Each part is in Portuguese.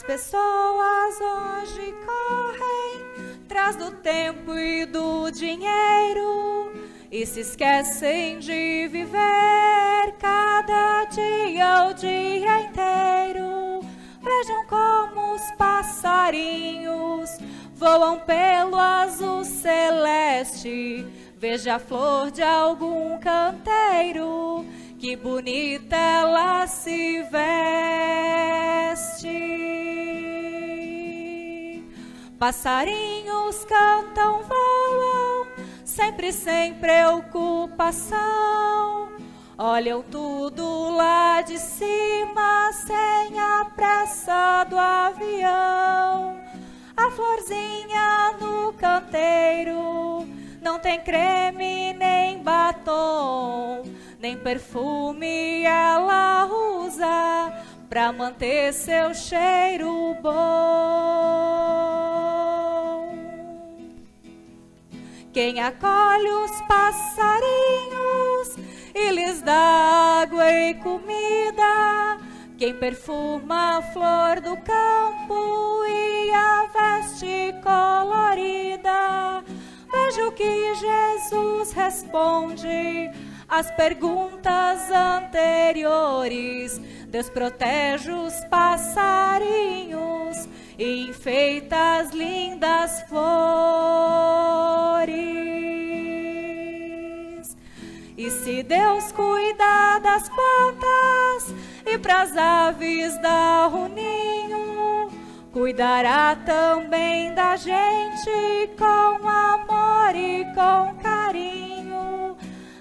pessoas hoje correm atrás do tempo e do dinheiro e se esquecem de viver cada dia o dia inteiro. Vejam como os passarinhos voam pelo azul celeste. Veja a flor de algum canteiro, que bonita ela se veste. Passarinhos cantam, voam, sempre sem preocupação. Olham tudo lá de cima, sem a pressa do avião. A florzinha no canteiro não tem creme nem batom, nem perfume ela usa pra manter seu cheiro bom. Quem acolhe os passarinhos e lhes dá água e comida, quem perfuma a flor do campo e a veste colorida. Veja o que Jesus responde às perguntas anteriores. Deus protege os passarinhos e enfeita as lindas flores. E se Deus cuidar das plantas e pras aves dar o ninho, cuidará também da gente com amor e com carinho.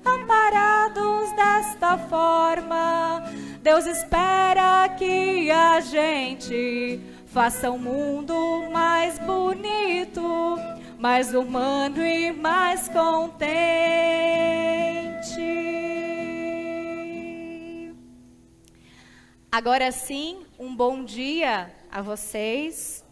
Amparados desta forma, Deus espera que a gente faça o mundo mais bonito, mais humano e mais contente. Agora sim, um bom dia a vocês.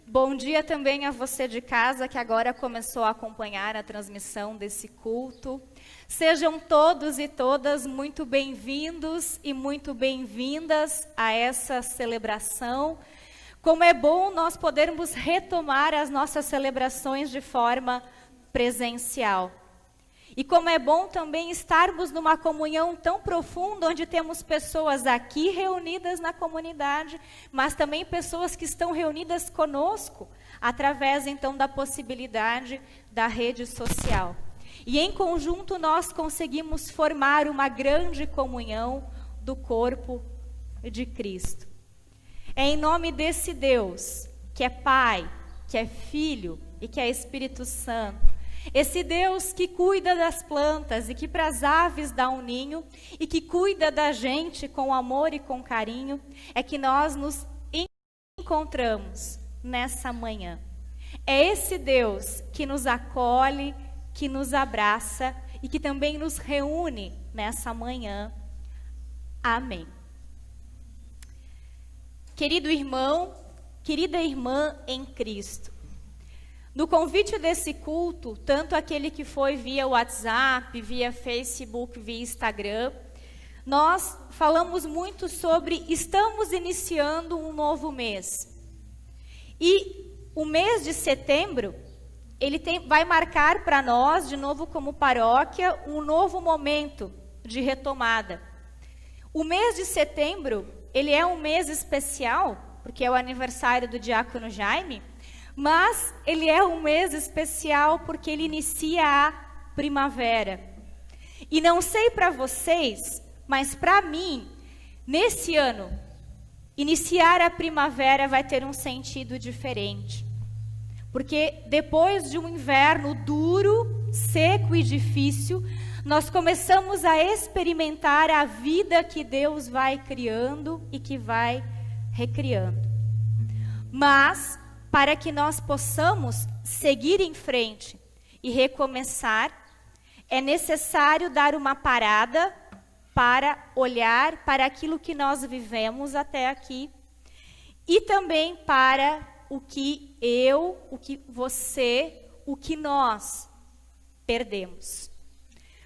Bom dia também a você de casa que agora começou a acompanhar a transmissão desse culto. Sejam todos e todas muito bem-vindos e muito bem-vindas a essa celebração. Como é bom nós podermos retomar as nossas celebrações de forma presencial. E como é bom também estarmos numa comunhão tão profunda, onde temos pessoas aqui reunidas na comunidade, mas também pessoas que estão reunidas conosco, através então da possibilidade da rede social. E em conjunto nós conseguimos formar uma grande comunhão do corpo de Cristo. É em nome desse Deus, que é Pai, que é Filho e que é Espírito Santo, esse Deus que cuida das plantas e que para as aves dá um ninho e que cuida da gente com amor e com carinho, é que nós nos encontramos nessa manhã. É esse Deus que nos acolhe, que nos abraça e que também nos reúne nessa manhã. Amém. Querido irmão, querida irmã em Cristo, no convite desse culto, tanto aquele que foi via WhatsApp, via Facebook, via Instagram, nós falamos muito sobre estamos iniciando um novo mês. E o mês de setembro, ele vai marcar para nós, de novo como paróquia, um novo momento de retomada. O mês de setembro, ele é um mês especial, porque é o aniversário do diácono Jaime, mas ele é um mês especial porque ele inicia a primavera. E não sei para vocês, mas para mim, nesse ano, iniciar a primavera vai ter um sentido diferente. Porque depois de um inverno duro, seco e difícil, nós começamos a experimentar a vida que Deus vai criando e que vai recriando. Mas para que nós possamos seguir em frente e recomeçar, é necessário dar uma parada para olhar para aquilo que nós vivemos até aqui e também para o que eu, o que você, o que nós perdemos.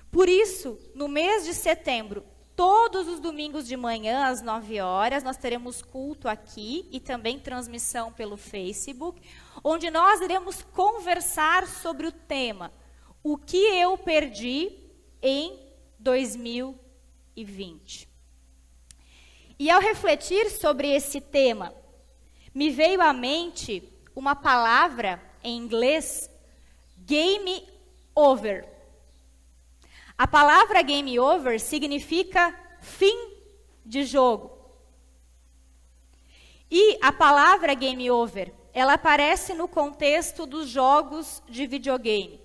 Por isso, no mês de setembro, todos os domingos de manhã, às 9 horas, nós teremos culto aqui e também transmissão pelo Facebook, onde nós iremos conversar sobre o tema O que eu perdi em 2020. E ao refletir sobre esse tema, me veio à mente uma palavra em inglês, game over. A palavra game over significa fim de jogo. E a palavra game over, ela aparece no contexto dos jogos de videogame.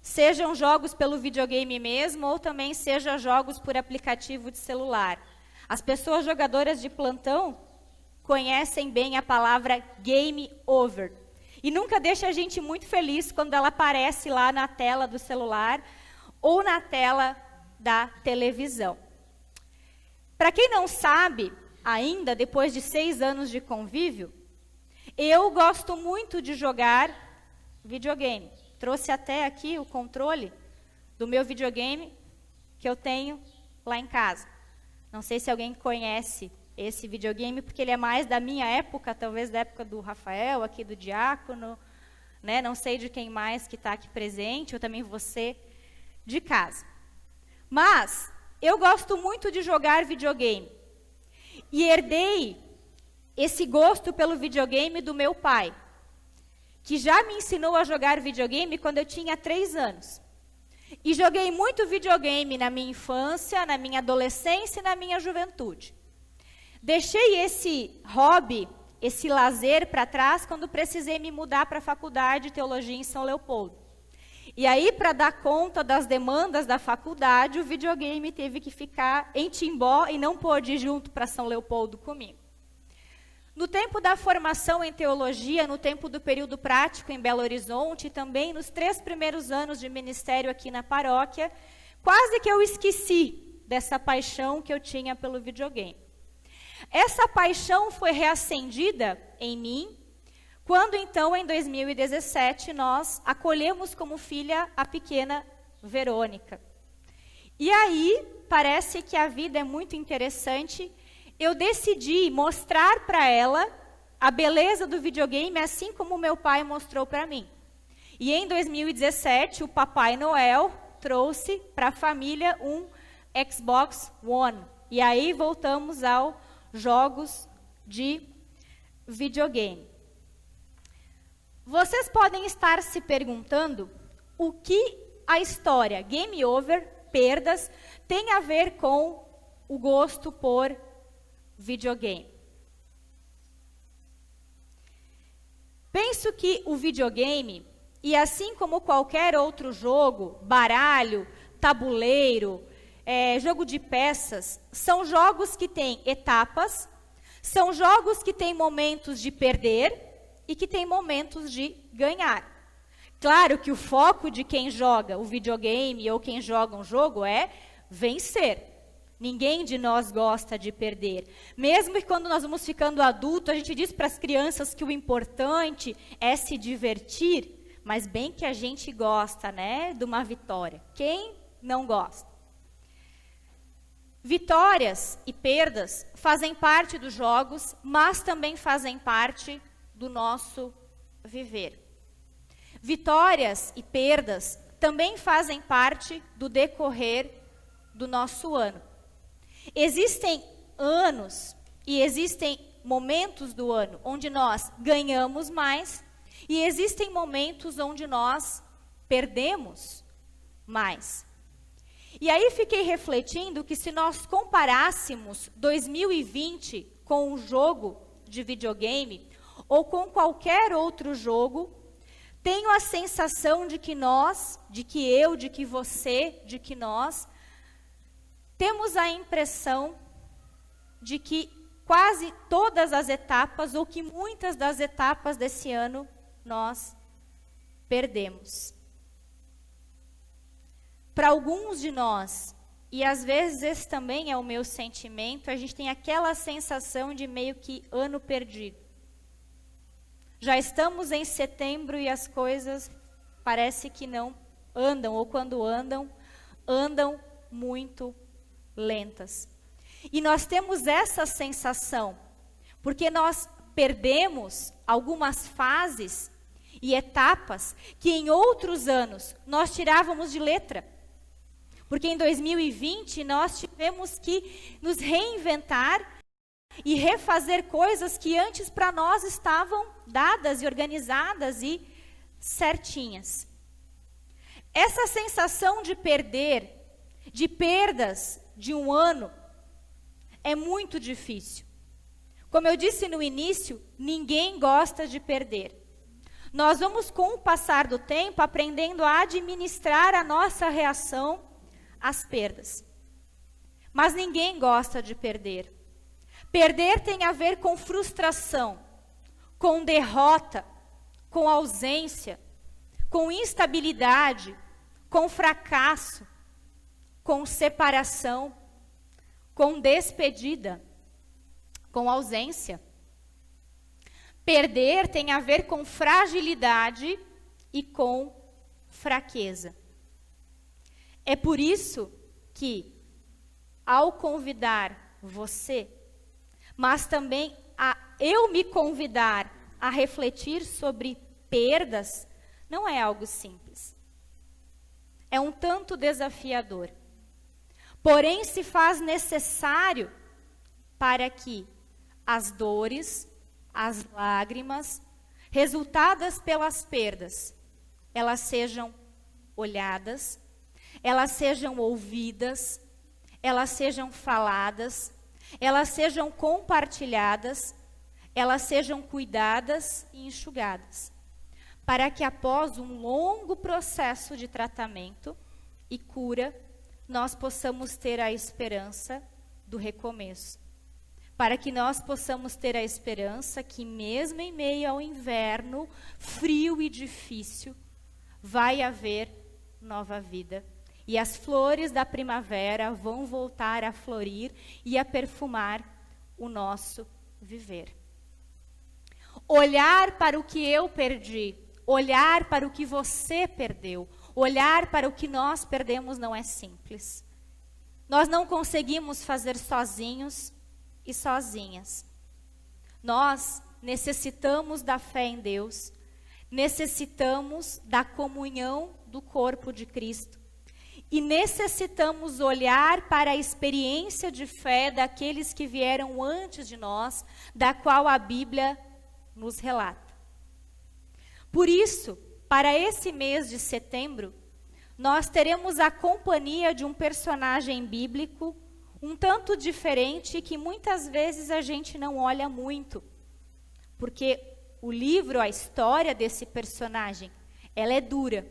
Sejam jogos pelo videogame mesmo ou também sejam jogos por aplicativo de celular. As pessoas jogadoras de plantão conhecem bem a palavra game over. E nunca deixa a gente muito feliz quando ela aparece lá na tela do celular ou na tela da televisão. Para quem não sabe, ainda depois de 6 anos de convívio, eu gosto muito de jogar videogame. Trouxe até aqui o controle do meu videogame que eu tenho lá em casa. Não sei se alguém conhece esse videogame, porque ele é mais da minha época, talvez da época do Rafael, aqui do Diácono, né? Não sei de quem mais que está aqui presente, ou também você de casa. Mas eu gosto muito de jogar videogame. E herdei esse gosto pelo videogame do meu pai, que já me ensinou a jogar videogame quando eu tinha 3 anos. E joguei muito videogame na minha infância, na minha adolescência e na minha juventude. Deixei esse hobby, esse lazer para trás quando precisei me mudar para a faculdade de teologia em São Leopoldo. E aí, para dar conta das demandas da faculdade, o videogame teve que ficar em Timbó e não pôde ir junto para São Leopoldo comigo. No tempo da formação em teologia, no tempo do período prático em Belo Horizonte, e também nos 3 primeiros anos de ministério aqui na paróquia, quase que eu esqueci dessa paixão que eu tinha pelo videogame. Essa paixão foi reacendida em mim, quando então, em 2017, nós acolhemos como filha a pequena Verônica. E aí, parece que a vida é muito interessante, eu decidi mostrar para ela a beleza do videogame, assim como meu pai mostrou para mim. E em 2017, o Papai Noel trouxe para a família um Xbox One. E aí voltamos aos jogos de videogame. Vocês podem estar se perguntando o que a história Game Over, perdas, tem a ver com o gosto por videogame. Penso que o videogame, e assim como qualquer outro jogo, baralho, tabuleiro, jogo de peças, são jogos que têm etapas, são jogos que têm momentos de perder e que têm momentos de ganhar. Claro que o foco de quem joga o videogame ou quem joga um jogo é vencer. Ninguém de nós gosta de perder. Mesmo que quando nós vamos ficando adultos, a gente diz para as crianças que o importante é se divertir, mas bem que a gente gosta, né, de uma vitória. Quem não gosta? Vitórias e perdas fazem parte dos jogos, mas também fazem parte do nosso viver. Vitórias e perdas também fazem parte do decorrer do nosso ano. Existem anos e existem momentos do ano onde nós ganhamos mais e existem momentos onde nós perdemos mais. E aí fiquei refletindo que se nós comparássemos 2020 com um jogo de videogame ou com qualquer outro jogo, tenho a sensação de que nós, de que eu, de que você, de que nós, temos a impressão de que quase todas as etapas, ou que muitas das etapas desse ano, nós perdemos. Para alguns de nós, e às vezes esse também é o meu sentimento, a gente tem aquela sensação de meio que ano perdido. Já estamos em setembro e as coisas parece que não andam, ou quando andam, andam muito lentas. E nós temos essa sensação, porque nós perdemos algumas fases e etapas que em outros anos nós tirávamos de letra. Porque em 2020 nós tivemos que nos reinventar e refazer coisas que antes para nós estavam dadas e organizadas e certinhas. Essa sensação de perder, de perdas de um ano, é muito difícil. Como eu disse no início, ninguém gosta de perder. Nós vamos, com o passar do tempo, aprendendo a administrar a nossa reação às perdas. Mas ninguém gosta de perder. Perder tem a ver com frustração, com derrota, com ausência, com instabilidade, com fracasso, com separação, com despedida, com ausência. Perder tem a ver com fragilidade e com fraqueza. É por isso que, ao convidar você, mas também a eu me convidar a refletir sobre perdas, não é algo simples. É um tanto desafiador. Porém, se faz necessário para que as dores, as lágrimas, resultadas pelas perdas, elas sejam olhadas, elas sejam ouvidas, elas sejam faladas, elas sejam compartilhadas, elas sejam cuidadas e enxugadas, para que após um longo processo de tratamento e cura, nós possamos ter a esperança do recomeço. Para que nós possamos ter a esperança que mesmo em meio ao inverno frio e difícil, vai haver nova vida. E as flores da primavera vão voltar a florir e a perfumar o nosso viver. Olhar para o que eu perdi, olhar para o que você perdeu, olhar para o que nós perdemos não é simples. Nós não conseguimos fazer sozinhos e sozinhas. Nós necessitamos da fé em Deus, necessitamos da comunhão do corpo de Cristo e necessitamos olhar para a experiência de fé daqueles que vieram antes de nós, da qual a Bíblia nos relata. Por isso, para esse mês de setembro, nós teremos a companhia de um personagem bíblico um tanto diferente que muitas vezes a gente não olha muito, porque o livro, a história desse personagem, ela é dura.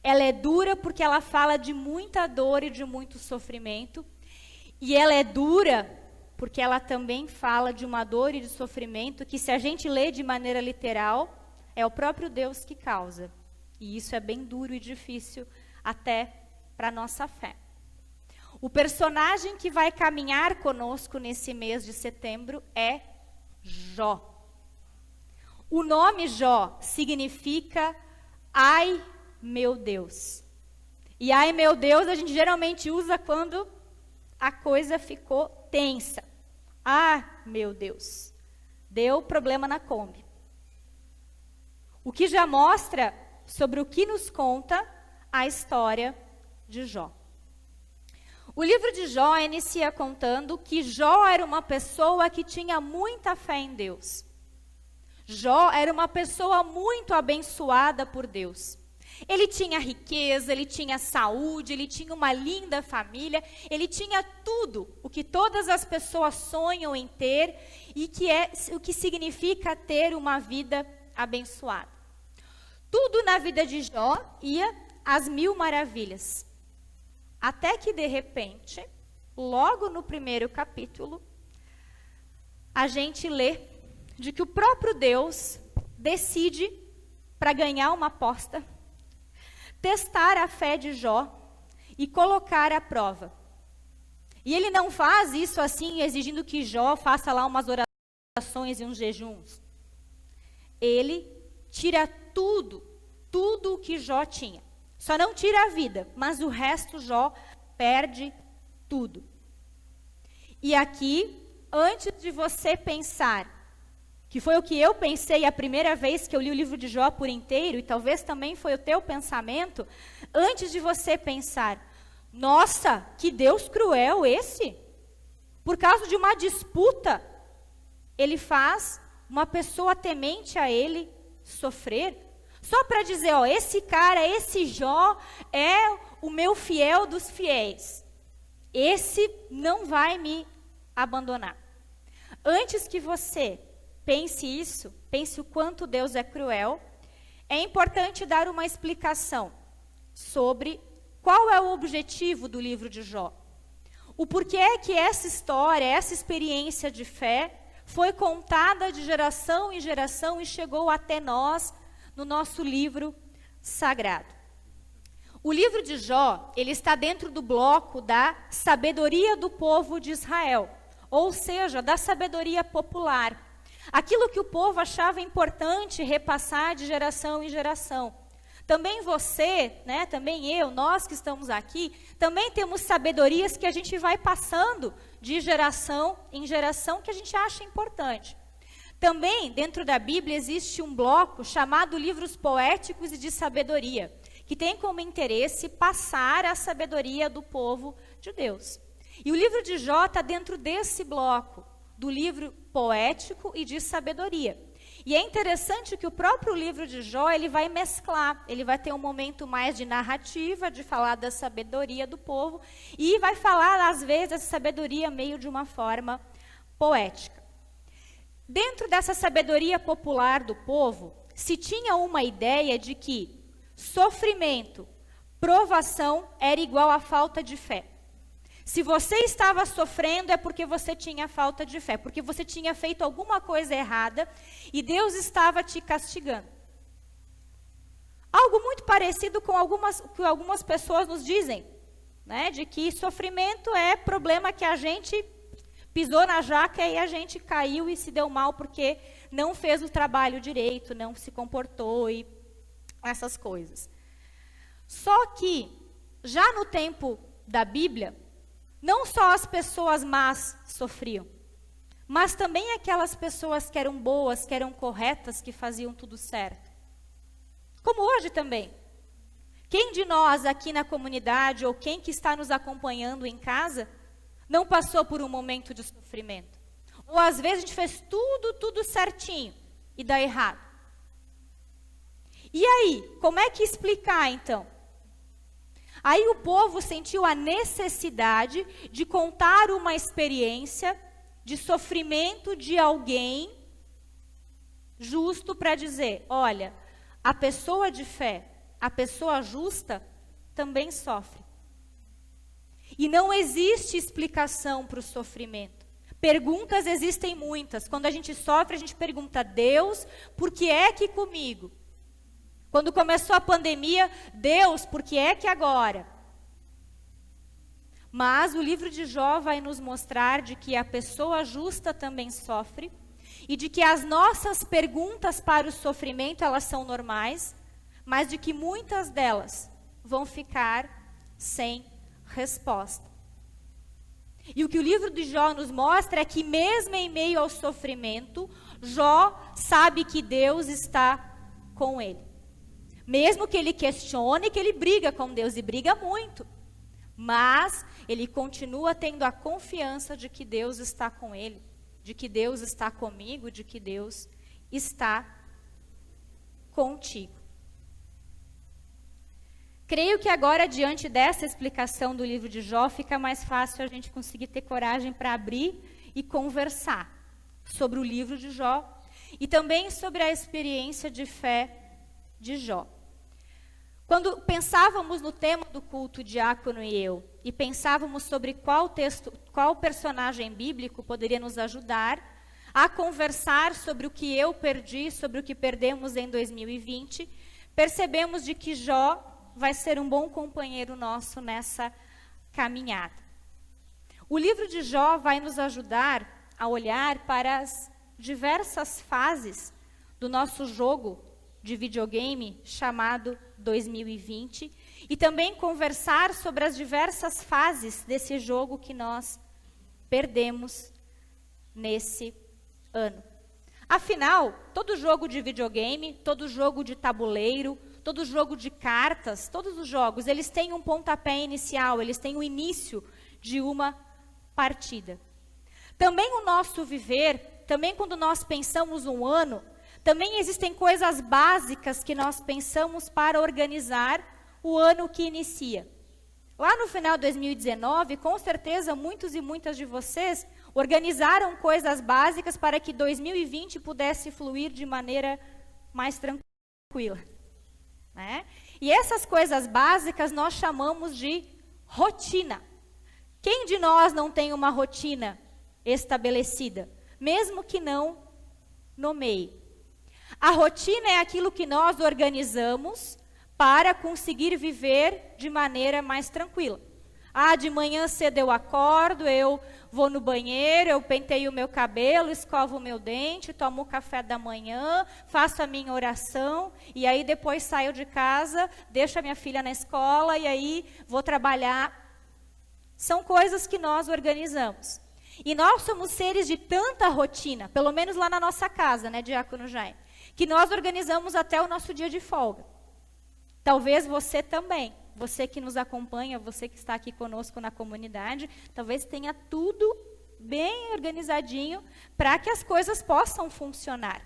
Ela é dura porque ela fala de muita dor e de muito sofrimento, e ela é dura porque ela também fala de uma dor e de sofrimento que, se a gente lê de maneira literal, é o próprio Deus que causa. E isso é bem duro e difícil até para a nossa fé. O personagem que vai caminhar conosco nesse mês de setembro é Jó. O nome Jó significa ai meu Deus. E ai meu Deus a gente geralmente usa quando a coisa ficou tensa. Ah, meu Deus, deu problema na Kombi. O que já mostra sobre o que nos conta a história de Jó. O livro de Jó inicia contando que Jó era uma pessoa que tinha muita fé em Deus. Jó era uma pessoa muito abençoada por Deus. Ele tinha riqueza, ele tinha saúde, ele tinha uma linda família, ele tinha tudo o que todas as pessoas sonham em ter e que é o que significa ter uma vida abençoada. Tudo na vida de Jó ia às mil maravilhas. Até que, de repente, logo no primeiro capítulo, a gente lê de que o próprio Deus decide, para ganhar uma aposta, testar a fé de Jó e colocar à prova. E ele não faz isso assim, exigindo que Jó faça lá umas orações e uns jejuns. Ele tira tudo o que Jó tinha. Só não tira a vida, mas o resto Jó perde tudo. E aqui, antes de você pensar, que foi o que eu pensei a primeira vez que eu li o livro de Jó por inteiro, e talvez também foi o teu pensamento, antes de você pensar, nossa, que Deus cruel esse! Por causa de uma disputa, ele faz uma pessoa temente a ele sofrer. Só para dizer, ó, esse cara, esse Jó é o meu fiel dos fiéis. Esse não vai me abandonar. Antes que você pense isso, pense o quanto Deus é cruel, é importante dar uma explicação sobre qual é o objetivo do livro de Jó. O porquê que essa história, essa experiência de fé foi contada de geração em geração e chegou até nós no nosso livro sagrado. O livro de Jó, ele está dentro do bloco da sabedoria do povo de Israel, ou seja, da sabedoria popular. Aquilo que o povo achava importante repassar de geração em geração. Também você, né, também eu, nós que estamos aqui, também temos sabedorias que a gente vai passando de geração em geração que a gente acha importante. Também, dentro da Bíblia, existe um bloco chamado Livros Poéticos e de Sabedoria, que tem como interesse passar a sabedoria do povo de Deus. E o livro de Jó está dentro desse bloco, do livro poético e de sabedoria. E é interessante que o próprio livro de Jó, ele vai mesclar, ele vai ter um momento mais de narrativa, de falar da sabedoria do povo, e vai falar, às vezes, essa sabedoria meio de uma forma poética. Dentro dessa sabedoria popular do povo, se tinha uma ideia de que sofrimento, provação era igual a falta de fé. Se você estava sofrendo é porque você tinha falta de fé, porque você tinha feito alguma coisa errada e Deus estava te castigando. Algo muito parecido com que algumas pessoas nos dizem, né, de que sofrimento é problema que a gente pisou na jaca e a gente caiu e se deu mal porque não fez o trabalho direito, não se comportou e essas coisas. Só que, já no tempo da Bíblia, não só as pessoas más sofriam, mas também aquelas pessoas que eram boas, que eram corretas, que faziam tudo certo. Como hoje também. Quem de nós aqui na comunidade, ou quem que está nos acompanhando em casa, não passou por um momento de sofrimento? Ou às vezes a gente fez tudo certinho e dá errado. E aí, como é que explicar então? Aí o povo sentiu a necessidade de contar uma experiência de sofrimento de alguém justo para dizer, olha, a pessoa de fé, a pessoa justa também sofre. E não existe explicação para o sofrimento. Perguntas existem muitas. Quando a gente sofre, a gente pergunta, Deus, por que é que comigo? Quando começou a pandemia, Deus, por que é que agora? Mas o livro de Jó vai nos mostrar de que a pessoa justa também sofre e de que as nossas perguntas para o sofrimento, elas são normais, mas de que muitas delas vão ficar sem resposta. E o que o livro de Jó nos mostra é que mesmo em meio ao sofrimento, Jó sabe que Deus está com ele. Mesmo que ele questione, que ele briga com Deus, e briga muito. Mas ele continua tendo a confiança de que Deus está com ele, de que Deus está comigo, de que Deus está contigo. Creio que agora, diante dessa explicação do livro de Jó, fica mais fácil a gente conseguir ter coragem para abrir e conversar sobre o livro de Jó e também sobre a experiência de fé de Jó. Quando pensávamos no tema do culto, Diácono e eu, e pensávamos sobre qual personagem bíblico poderia nos ajudar a conversar sobre o que eu perdi, sobre o que perdemos em 2020, percebemos de que Jó vai ser um bom companheiro nosso nessa caminhada. O livro de Jó vai nos ajudar a olhar para as diversas fases do nosso jogo de videogame chamado 2020 e também conversar sobre as diversas fases desse jogo que nós perdemos nesse ano. Afinal, todo jogo de videogame, todo jogo de tabuleiro, todo jogo de cartas, todos os jogos, eles têm um pontapé inicial, eles têm o início de uma partida. Também o nosso viver, também quando nós pensamos um ano, também existem coisas básicas que nós pensamos para organizar o ano que inicia. Lá no final de 2019, com certeza, muitos e muitas de vocês organizaram coisas básicas para que 2020 pudesse fluir de maneira mais tranquila, né? E essas coisas básicas nós chamamos de rotina. Quem de nós não tem uma rotina estabelecida, mesmo que não nomeie? A rotina é aquilo que nós organizamos para conseguir viver de maneira mais tranquila. De manhã cedo eu acordo, eu vou no banheiro, eu penteio o meu cabelo, escovo o meu dente, tomo o café da manhã, faço a minha oração, e aí depois saio de casa, deixo a minha filha na escola, e aí vou trabalhar. São coisas que nós organizamos. E nós somos seres de tanta rotina, pelo menos lá na nossa casa, né, Diácono Jaime, que nós organizamos até o nosso dia de folga. Talvez você também, você que nos acompanha, você que está aqui conosco na comunidade, talvez tenha tudo bem organizadinho para que as coisas possam funcionar.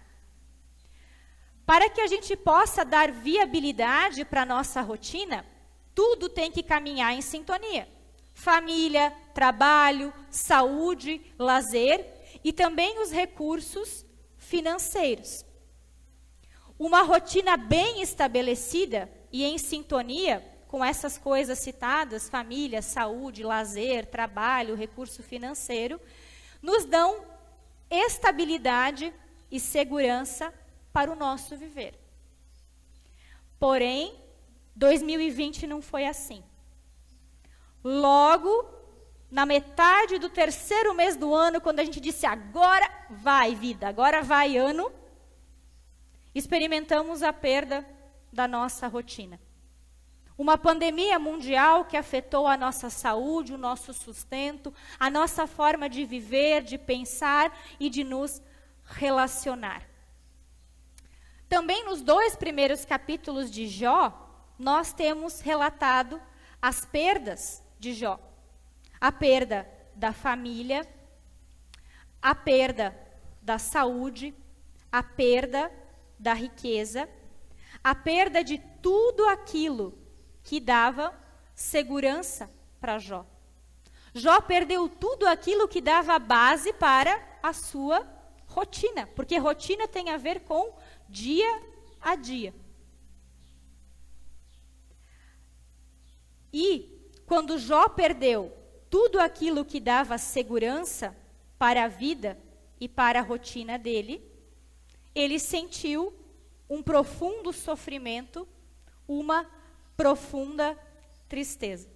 Para que a gente possa dar viabilidade para a nossa rotina, tudo tem que caminhar em sintonia. Família, trabalho, saúde, lazer e também os recursos financeiros. Uma rotina bem estabelecida e em sintonia com essas coisas citadas, família, saúde, lazer, trabalho, recurso financeiro, nos dão estabilidade e segurança para o nosso viver. Porém, 2020 não foi assim. Logo, na metade do terceiro mês do ano, quando a gente disse, agora vai vida, agora vai ano, experimentamos a perda da nossa rotina. Uma pandemia mundial que afetou a nossa saúde, o nosso sustento, a nossa forma de viver, de pensar e de nos relacionar. Também nos 2 primeiros capítulos de Jó, nós temos relatado as perdas de Jó. A perda da família, a perda da saúde, a perda da riqueza, a perda de tudo aquilo que dava segurança para Jó. Jó perdeu tudo aquilo que dava base para a sua rotina, porque rotina tem a ver com dia a dia. E quando Jó perdeu tudo aquilo que dava segurança para a vida e para a rotina dele, ele sentiu um profundo sofrimento, uma profunda tristeza.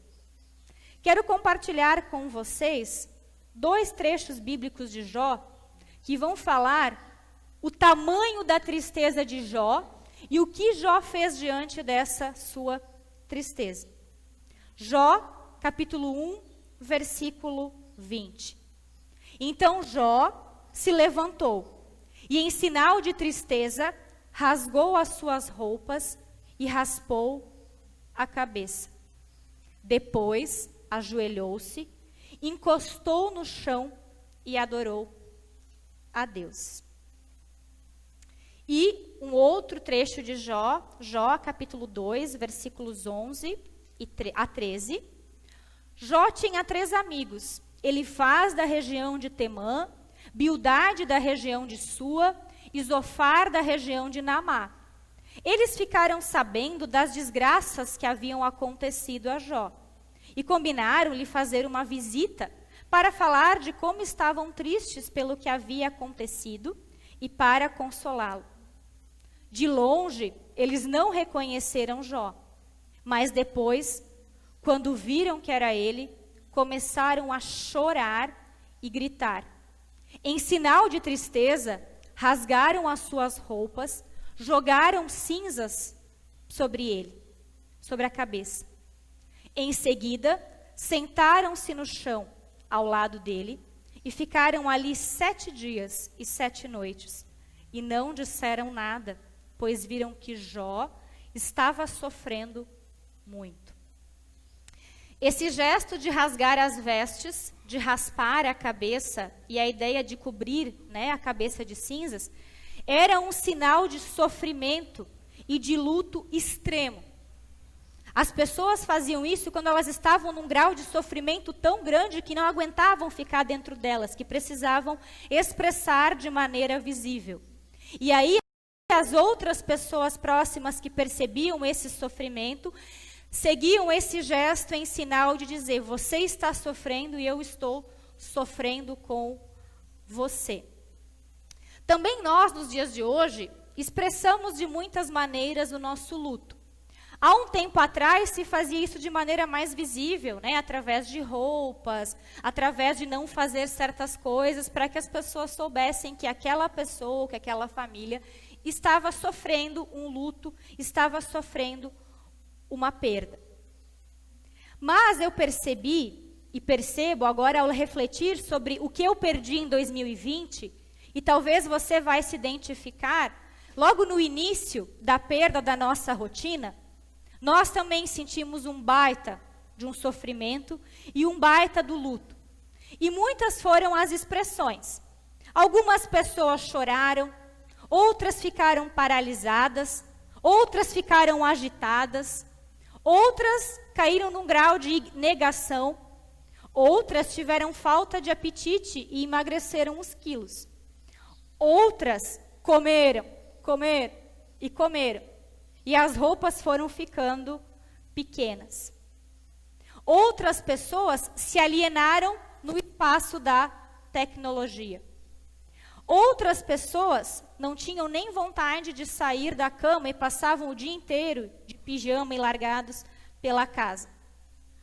Quero compartilhar com vocês 2 trechos bíblicos de Jó que vão falar o tamanho da tristeza de Jó e o que Jó fez diante dessa sua tristeza. Jó, capítulo 1, versículo 20. Então Jó se levantou e, em sinal de tristeza, rasgou as suas roupas e raspou a cabeça. Depois, ajoelhou-se, encostou no chão e adorou a Deus. E um outro trecho de Jó, Jó, capítulo 2, versículos 11 a 13. Jó tinha 3 amigos, Elifaz da região de Temã, Bildade da região de Sua e Zofar da região de Naamá. Eles ficaram sabendo das desgraças que haviam acontecido a Jó e combinaram lhe fazer uma visita para falar de como estavam tristes pelo que havia acontecido e para consolá-lo. De longe, eles não reconheceram Jó, mas depois, quando viram que era ele, começaram a chorar e gritar. Em sinal de tristeza, rasgaram as suas roupas, jogaram cinzas sobre ele, sobre a cabeça. Em seguida, sentaram-se no chão, ao lado dele, E ficaram ali 7 dias e 7 noites, e não disseram nada, pois viram que Jó estava sofrendo muito. Esse gesto de rasgar as vestes, de raspar a cabeça, e a ideia de cobrir, né, a cabeça de cinzas, era um sinal de sofrimento e de luto extremo. As pessoas faziam isso quando elas estavam num grau de sofrimento tão grande que não aguentavam ficar dentro delas, que precisavam expressar de maneira visível. E aí as outras pessoas próximas que percebiam esse sofrimento, seguiam esse gesto em sinal de dizer: você está sofrendo e eu estou sofrendo com você. Também nós, nos dias de hoje, expressamos de muitas maneiras o nosso luto. Há um tempo atrás se fazia isso de maneira mais visível, né? Através de roupas, através de não fazer certas coisas, para que as pessoas soubessem que aquela pessoa, que aquela família estava sofrendo um luto, estava sofrendo uma perda. Mas eu percebi e percebo agora ao refletir sobre o que eu perdi em 2020, e talvez você vai se identificar, logo no início da perda da nossa rotina, nós também sentimos um baita de um sofrimento e um baita do luto. E muitas foram as expressões. Algumas pessoas choraram, outras ficaram paralisadas, outras ficaram agitadas, outras caíram num grau de negação, outras tiveram falta de apetite e emagreceram uns quilos. Outras comeram e comeram. E as roupas foram ficando pequenas. Outras pessoas se alienaram no espaço da tecnologia. Outras pessoas não tinham nem vontade de sair da cama e passavam o dia inteiro de pijama e largados pela casa.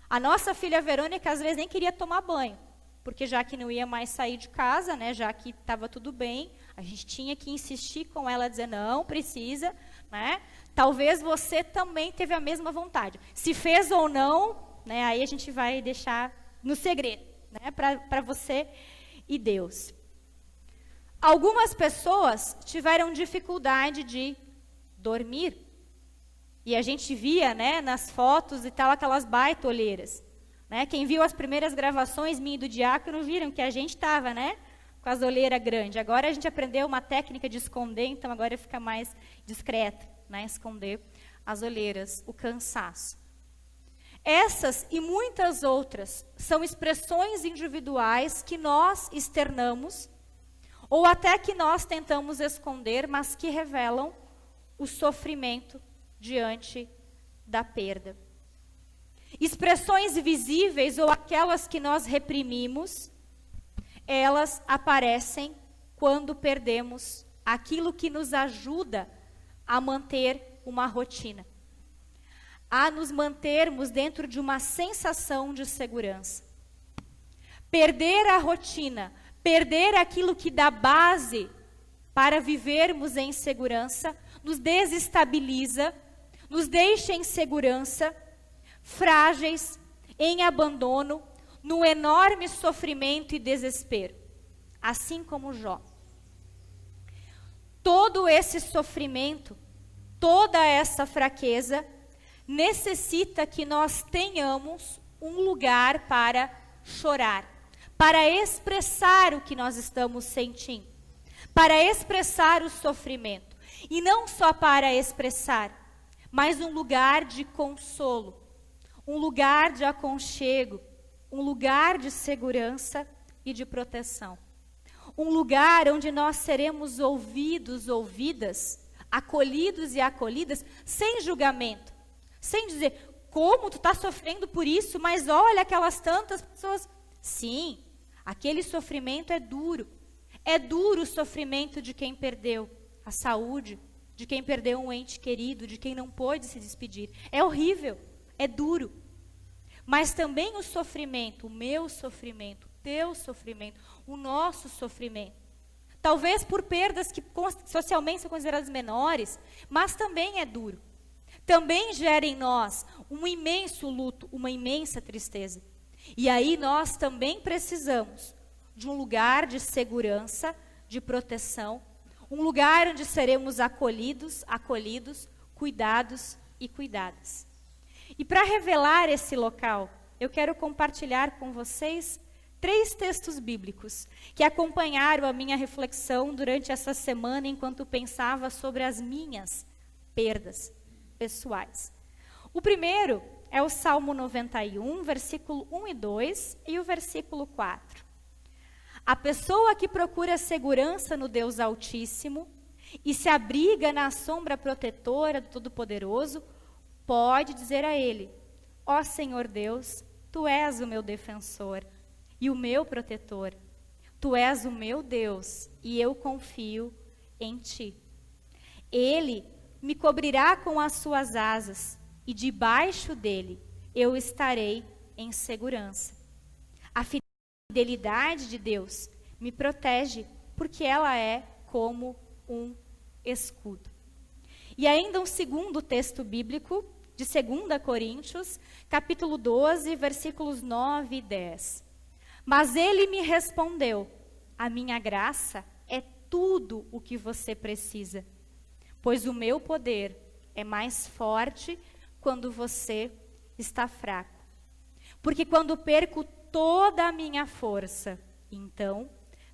A nossa filha Verônica às vezes nem queria tomar banho, porque já que não ia mais sair de casa, né, já que estava tudo bem, a gente tinha que insistir com ela, dizer: não, precisa, né? Talvez você também teve a mesma vontade. Se fez ou não, né, aí a gente vai deixar no segredo, né, para você e Deus. Algumas pessoas tiveram dificuldade de dormir. E a gente via, né, nas fotos e tal, aquelas baitolheiras. Né? Quem viu as primeiras gravações, minha e do Diácono, viram que a gente estava, né, com as olheiras grandes. Agora a gente aprendeu uma técnica de esconder, então agora fica mais discreto, né, esconder as olheiras, o cansaço. Essas e muitas outras são expressões individuais que nós externamos, ou até que nós tentamos esconder, mas que revelam o sofrimento diante da perda. Expressões visíveis ou aquelas que nós reprimimos, elas aparecem quando perdemos aquilo que nos ajuda a manter uma rotina, a nos mantermos dentro de uma sensação de segurança. Perder a rotina, perder aquilo que dá base para vivermos em segurança, nos desestabiliza, nos deixa em insegurança, frágeis, em abandono, no enorme sofrimento e desespero, assim como Jó. Todo esse sofrimento, toda essa fraqueza, necessita que nós tenhamos um lugar para chorar, para expressar o que nós estamos sentindo, para expressar o sofrimento. E não só para expressar, mas um lugar de consolo, um lugar de aconchego, um lugar de segurança e de proteção. Um lugar onde nós seremos ouvidos, ouvidas, acolhidos e acolhidas, sem julgamento. Sem dizer: como tu está sofrendo por isso, mas olha aquelas tantas pessoas. Sim, aquele sofrimento é duro. É duro o sofrimento de quem perdeu a saúde, de quem perdeu um ente querido, de quem não pôde se despedir. É horrível, é duro. Mas também o sofrimento, o meu sofrimento, o teu sofrimento, o nosso sofrimento. Talvez por perdas que socialmente são consideradas menores, mas também é duro. Também gera em nós um imenso luto, uma imensa tristeza. E aí nós também precisamos de um lugar de segurança, de proteção, um lugar onde seremos acolhidos, cuidados e cuidadas. E para revelar esse local, eu quero compartilhar com vocês 3 textos bíblicos que acompanharam a minha reflexão durante essa semana enquanto pensava sobre as minhas perdas pessoais. O primeiro é o Salmo 91, versículo 1 e 2 e o versículo 4. A pessoa que procura segurança no Deus Altíssimo e se abriga na sombra protetora do Todo-Poderoso, pode dizer a Ele: ó Senhor Deus, Tu és o meu defensor e o meu protetor. Tu és o meu Deus e eu confio em Ti. Ele me cobrirá com as suas asas e debaixo dele eu estarei em segurança. A fidelidade de Deus me protege porque ela é como um escudo. E ainda um segundo texto bíblico de 2 Coríntios, capítulo 12, versículos 9 e 10. Mas ele me respondeu: a minha graça é tudo o que você precisa, pois o meu poder é mais forte quando você está fraco. Porque quando perco toda a minha força, então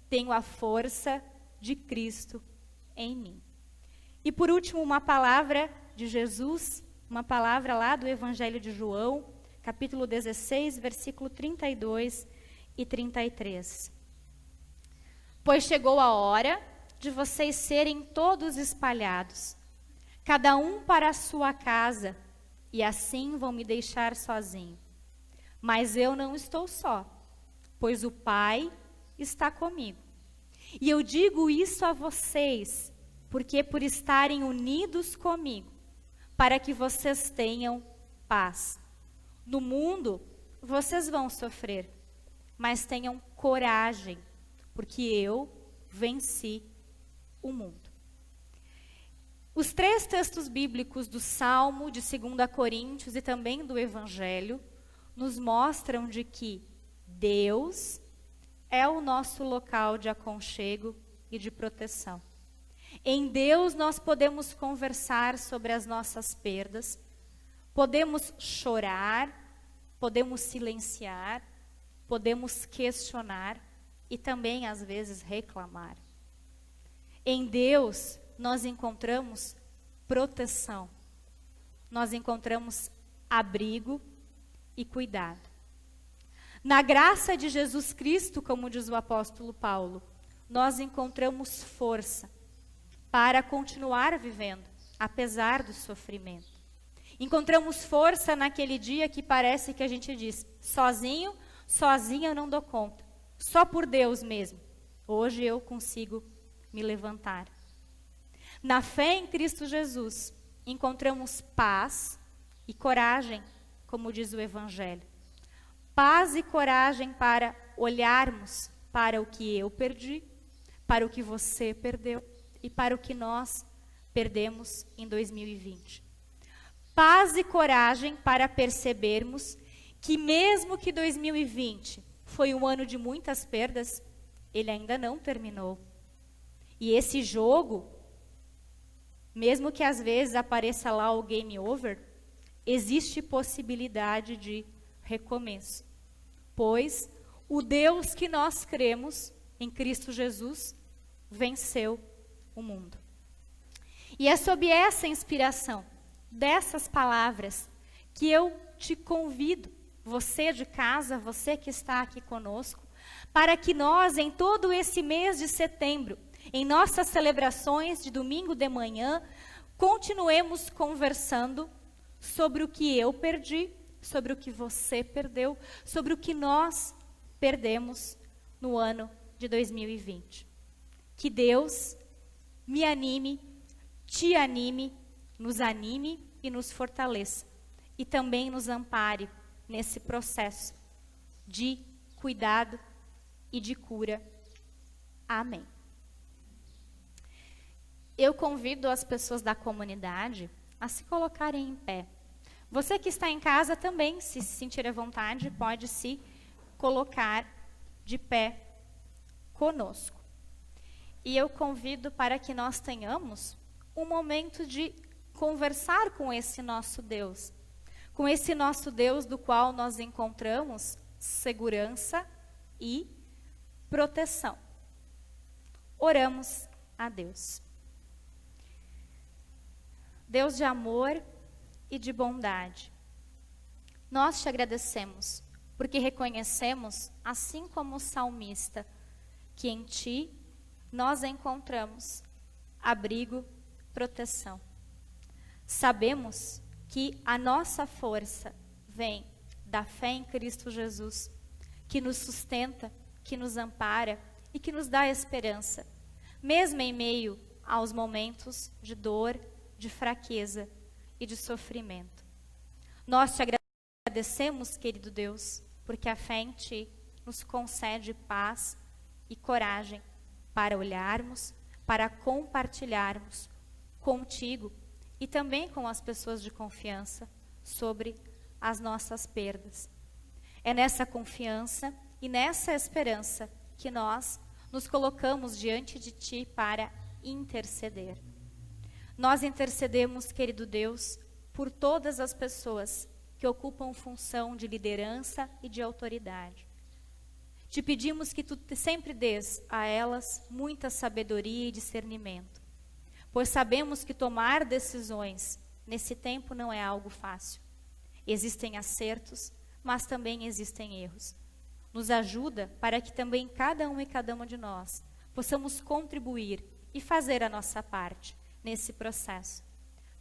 tenho a força de Cristo em mim. E por último, uma palavra de Jesus, uma palavra lá do Evangelho de João, capítulo 16, versículo 32 e 33. Pois chegou a hora de vocês serem todos espalhados, cada um para a sua casa, e assim vão me deixar sozinho. Mas eu não estou só, pois o Pai está comigo. E eu digo isso a vocês, porque por estarem unidos comigo, para que vocês tenham paz. No mundo, vocês vão sofrer, mas tenham coragem, porque eu venci o mundo. Os 3 textos bíblicos do Salmo, de 2 Coríntios e também do Evangelho, nos mostram de que Deus é o nosso local de aconchego e de proteção. Em Deus nós podemos conversar sobre as nossas perdas, podemos chorar, podemos silenciar, podemos questionar e também, às vezes, reclamar. Em Deus nós encontramos proteção, nós encontramos abrigo e cuidado. Na graça de Jesus Cristo, como diz o apóstolo Paulo, nós encontramos força para continuar vivendo, apesar do sofrimento. Encontramos força naquele dia que parece que a gente diz: sozinha eu não dou conta, só por Deus mesmo. Hoje eu consigo me levantar. Na fé em Cristo Jesus, encontramos paz e coragem, como diz o Evangelho. Paz e coragem para olharmos para o que eu perdi, para o que você perdeu e para o que nós perdemos em 2020. Paz e coragem para percebermos que mesmo que 2020 foi um ano de muitas perdas, ele ainda não terminou. E esse jogo, mesmo que às vezes apareça lá o game over, existe possibilidade de recomeço. Pois o Deus que nós cremos, em Cristo Jesus, venceu o mundo. E é sob essa inspiração, dessas palavras, que eu te convido, você de casa, você que está aqui conosco, para que nós, em todo esse mês de setembro, em nossas celebrações de domingo de manhã, continuemos conversando sobre o que eu perdi, sobre o que você perdeu, sobre o que nós perdemos no ano de 2020. Que Deus me anime, te anime, nos anime e nos fortaleça. E também nos ampare nesse processo de cuidado e de cura. Amém. Eu convido as pessoas da comunidade a se colocarem em pé. Você que está em casa também, se sentir à vontade, pode se colocar de pé conosco. E eu convido para que nós tenhamos um momento de conversar com esse nosso Deus do qual nós encontramos segurança e proteção. Oramos a Deus. Deus de amor e de bondade, nós te agradecemos, porque reconhecemos, assim como o salmista, que em ti nós encontramos abrigo, proteção. Sabemos que a nossa força vem da fé em Cristo Jesus, que nos sustenta, que nos ampara e que nos dá esperança, mesmo em meio aos momentos de dor, de fraqueza e de sofrimento. Nós te agradecemos, querido Deus, porque a fé em ti nos concede paz e coragem para olharmos, para compartilharmos contigo e também com as pessoas de confiança sobre as nossas perdas. É nessa confiança e nessa esperança que nós nos colocamos diante de ti para interceder. Nós intercedemos, querido Deus, por todas as pessoas que ocupam função de liderança e de autoridade. Te pedimos que tu sempre dês a elas muita sabedoria e discernimento, pois sabemos que tomar decisões nesse tempo não é algo fácil. Existem acertos, mas também existem erros. Nos ajuda para que também cada um e cada uma de nós possamos contribuir e fazer a nossa parte nesse processo,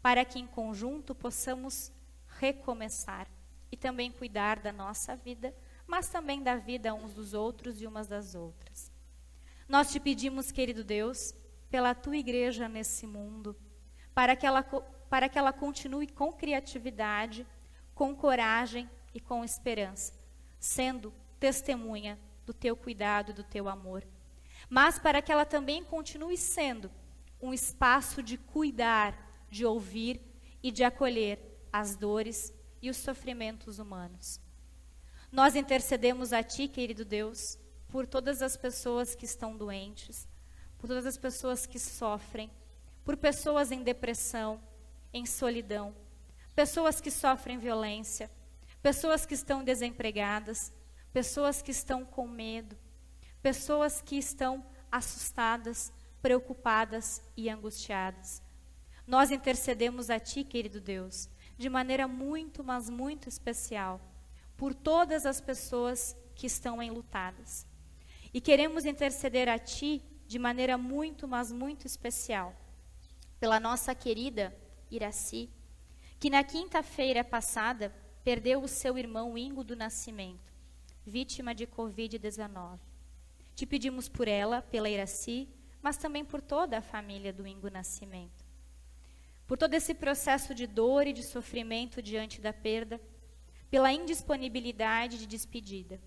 para que em conjunto possamos recomeçar e também cuidar da nossa vida, mas também da vida uns dos outros e umas das outras. Nós te pedimos, querido Deus, pela tua igreja nesse mundo, para que ela continue com criatividade, com coragem e com esperança, sendo testemunha do teu cuidado e do teu amor. Mas para que ela também continue sendo um espaço de cuidar, de ouvir e de acolher as dores e os sofrimentos humanos. Nós intercedemos a ti, querido Deus, por todas as pessoas que estão doentes, por todas as pessoas que sofrem, por pessoas em depressão, em solidão, pessoas que sofrem violência, pessoas que estão desempregadas, pessoas que estão com medo, pessoas que estão assustadas, preocupadas e angustiadas. Nós intercedemos a ti, querido Deus, de maneira muito, mas muito especial, por todas as pessoas que estão enlutadas. E queremos interceder a ti de maneira muito, mas muito especial, pela nossa querida Iraci, que na quinta-feira passada perdeu o seu irmão Ingo do Nascimento, vítima de Covid-19. Te pedimos por ela, pela Iraci, mas também por toda a família do Ingo Nascimento. Por todo esse processo de dor e de sofrimento diante da perda, pela indisponibilidade de despedida.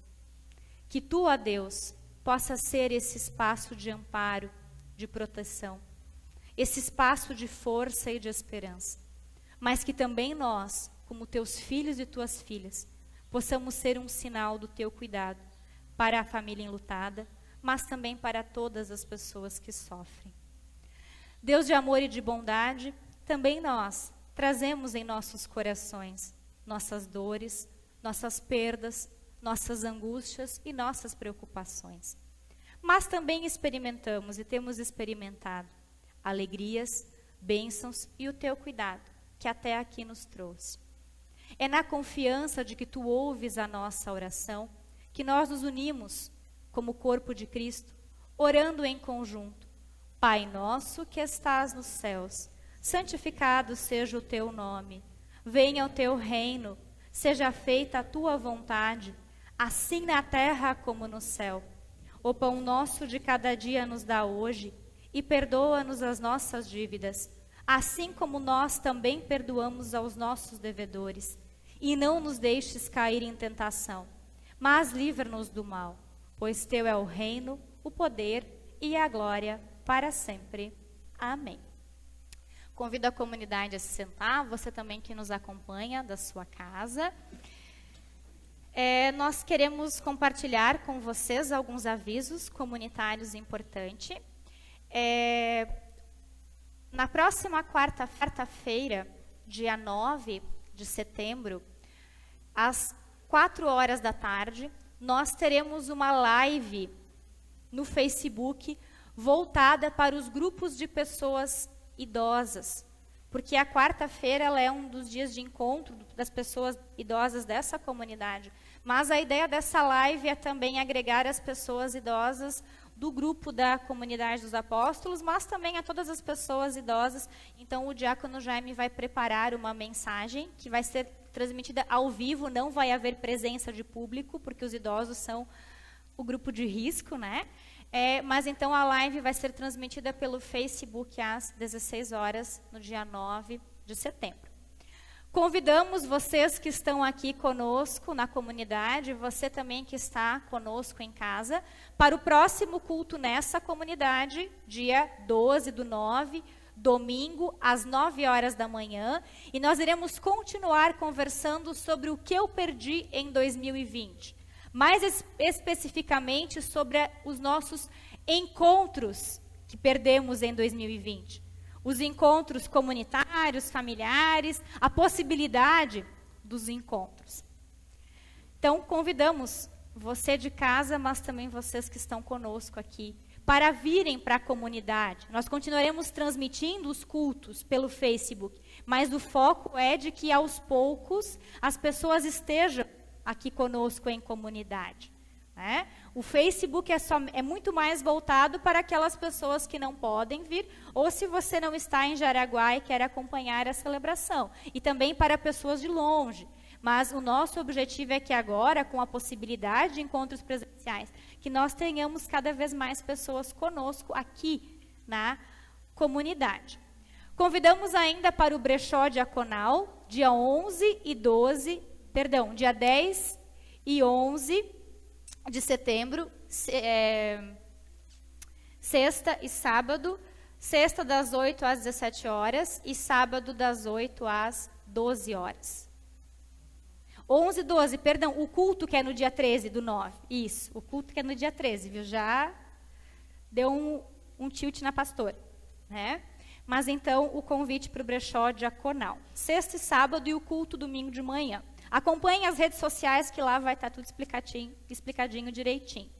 Que tu, ó Deus, possa ser esse espaço de amparo, de proteção, esse espaço de força e de esperança, mas que também nós, como teus filhos e tuas filhas, possamos ser um sinal do teu cuidado para a família enlutada, mas também para todas as pessoas que sofrem. Deus de amor e de bondade, também nós trazemos em nossos corações nossas dores, nossas perdas, nossas angústias e nossas preocupações. Mas também experimentamos e temos experimentado alegrias, bênçãos e o teu cuidado, que até aqui nos trouxe. É na confiança de que tu ouves a nossa oração que nós nos unimos como corpo de Cristo, orando em conjunto. Pai nosso que estás nos céus, santificado seja o teu nome. Venha o teu reino, seja feita a tua vontade, assim na terra como no céu. O pão nosso de cada dia nos dá hoje, e perdoa-nos as nossas dívidas, assim como nós também perdoamos aos nossos devedores. E não nos deixes cair em tentação, mas livra-nos do mal, pois teu é o reino, o poder e a glória para sempre. Amém. Convido a comunidade a se sentar, você também que nos acompanha da sua casa. Nós queremos compartilhar com vocês alguns avisos comunitários importantes. Na próxima quarta-feira, dia 9 de setembro, às 4 horas da tarde, nós teremos uma live no Facebook voltada para os grupos de pessoas idosas, porque a quarta-feira ela é um dos dias de encontro das pessoas idosas dessa comunidade. Mas a ideia dessa live é também agregar as pessoas idosas do grupo da Comunidade dos Apóstolos, mas também a todas as pessoas idosas. Então, o diácono Jaime vai preparar uma mensagem que vai ser transmitida ao vivo, não vai haver presença de público, porque os idosos são o grupo de risco, né? Mas então a live vai ser transmitida pelo Facebook às 16 horas, no dia 9 de setembro. Convidamos vocês que estão aqui conosco na comunidade, você também que está conosco em casa, para o próximo culto nessa comunidade, dia 12/9, domingo, às 9 horas da manhã, e nós iremos continuar conversando sobre o que eu perdi em 2020. Mais especificamente sobre os nossos encontros que perdemos em 2020. Os encontros comunitários, familiares, a possibilidade dos encontros. Então, convidamos você de casa, mas também vocês que estão conosco aqui, para virem para a comunidade. Nós continuaremos transmitindo os cultos pelo Facebook, mas o foco é de que, aos poucos, as pessoas estejam aqui conosco em comunidade. Né? O Facebook é muito mais voltado para aquelas pessoas que não podem vir, ou se você não está em Jaraguá e quer acompanhar a celebração, e também para pessoas de longe. Mas o nosso objetivo é que agora, com a possibilidade de encontros presenciais, que nós tenhamos cada vez mais pessoas conosco aqui na comunidade. Convidamos ainda para o brechó diaconal, dia 10 e 11 de setembro, sexta e sábado, sexta das 8 às 17 horas e sábado das 8 às 12 horas. 11 e 12, perdão, o culto que é no dia 13/9, isso, o culto que é no dia 13, viu? Já deu um tilt na pastora, né? Mas então, o convite para o brechó diaconal. Sexta e sábado e o culto domingo de manhã. Acompanhe as redes sociais, que lá vai estar tudo explicadinho direitinho.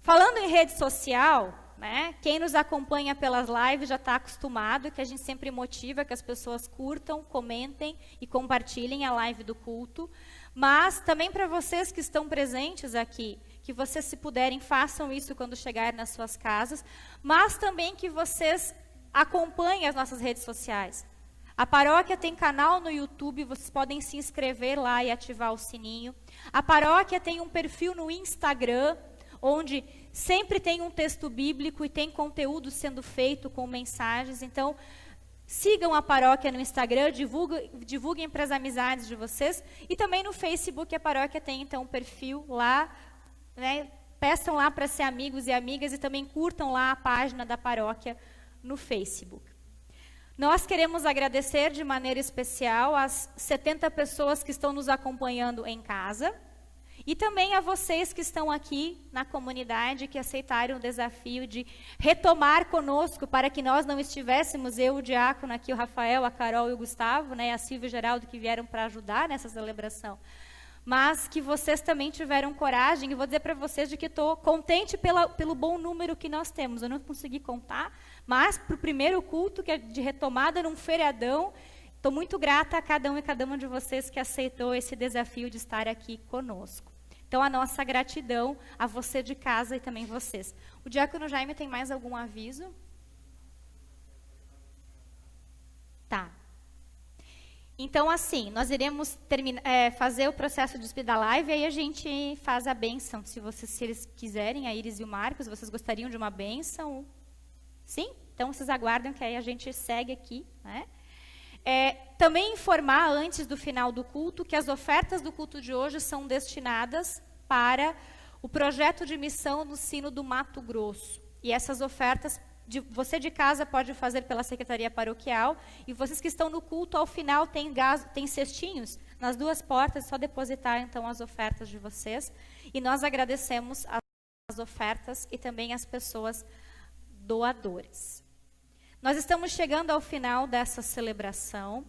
Falando em rede social, né, quem nos acompanha pelas lives já está acostumado, que a gente sempre motiva que as pessoas curtam, comentem e compartilhem a live do culto. Mas também para vocês que estão presentes aqui, que vocês, se puderem, façam isso quando chegarem nas suas casas, mas também que vocês acompanhem as nossas redes sociais. A paróquia tem canal no YouTube, vocês podem se inscrever lá e ativar o sininho. A paróquia tem um perfil no Instagram, onde sempre tem um texto bíblico e tem conteúdo sendo feito com mensagens. Então, sigam a paróquia no Instagram, divulguem para as amizades de vocês. E também no Facebook a paróquia tem então um perfil lá, né? Peçam lá para ser amigos e amigas e também curtam lá a página da paróquia no Facebook. Nós queremos agradecer de maneira especial as 70 pessoas que estão nos acompanhando em casa e também a vocês que estão aqui na comunidade, que aceitaram o desafio de retomar conosco para que nós não estivéssemos, eu, o diácono aqui, o Rafael, a Carol e o Gustavo, né, a Silvia e o Geraldo, que vieram para ajudar nessa celebração. Mas que vocês também tiveram coragem, e vou dizer para vocês de que estou contente pelo bom número que nós temos. Eu não consegui contar, mas para o primeiro culto, que é de retomada num feriadão, estou muito grata a cada um e cada uma de vocês que aceitou esse desafio de estar aqui conosco. Então, a nossa gratidão a você de casa e também vocês. O diácono Jaime tem mais algum aviso? Tá. Então, assim, nós iremos fazer o processo de despedida da live, e aí a gente faz a bênção. Se eles quiserem, a Iris e o Marcos, vocês gostariam de uma bênção? Sim? Então, vocês aguardam que aí a gente segue aqui, né? Também informar, antes do final do culto, que as ofertas do culto de hoje são destinadas para o projeto de missão no Sino do Mato Grosso. E essas ofertas, você de casa pode fazer pela Secretaria Paroquial, e vocês que estão no culto, ao final tem cestinhos Nas duas portas, é só depositar então as ofertas de vocês. E nós agradecemos as ofertas e também as pessoas doadoras. Nós estamos chegando ao final dessa celebração.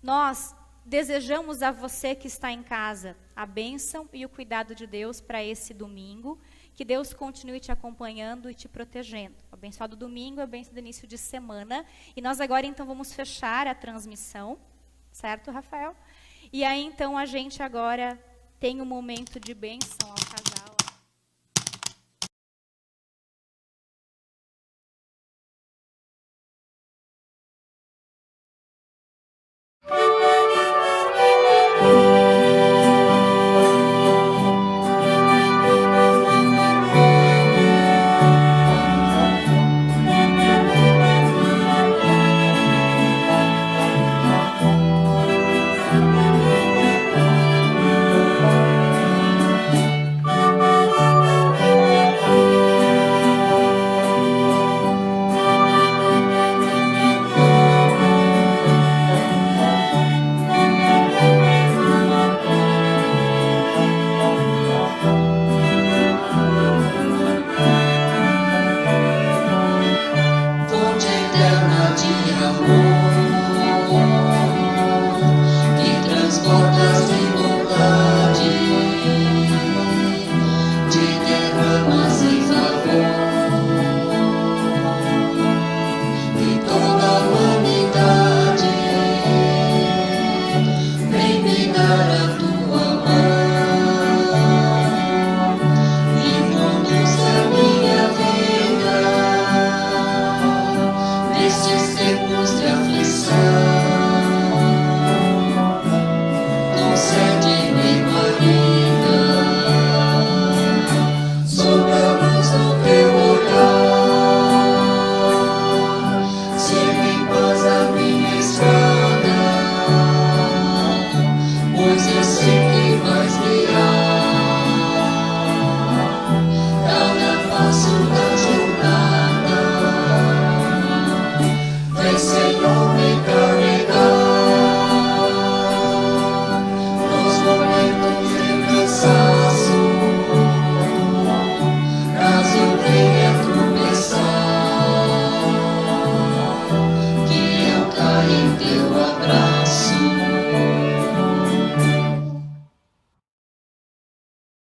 Nós desejamos a você que está em casa a bênção e o cuidado de Deus para esse domingo. Que Deus continue te acompanhando e te protegendo. Abençoado domingo, abençoado início de semana. E nós agora então vamos fechar a transmissão, certo, Rafael? E aí então a gente agora tem um momento de bênção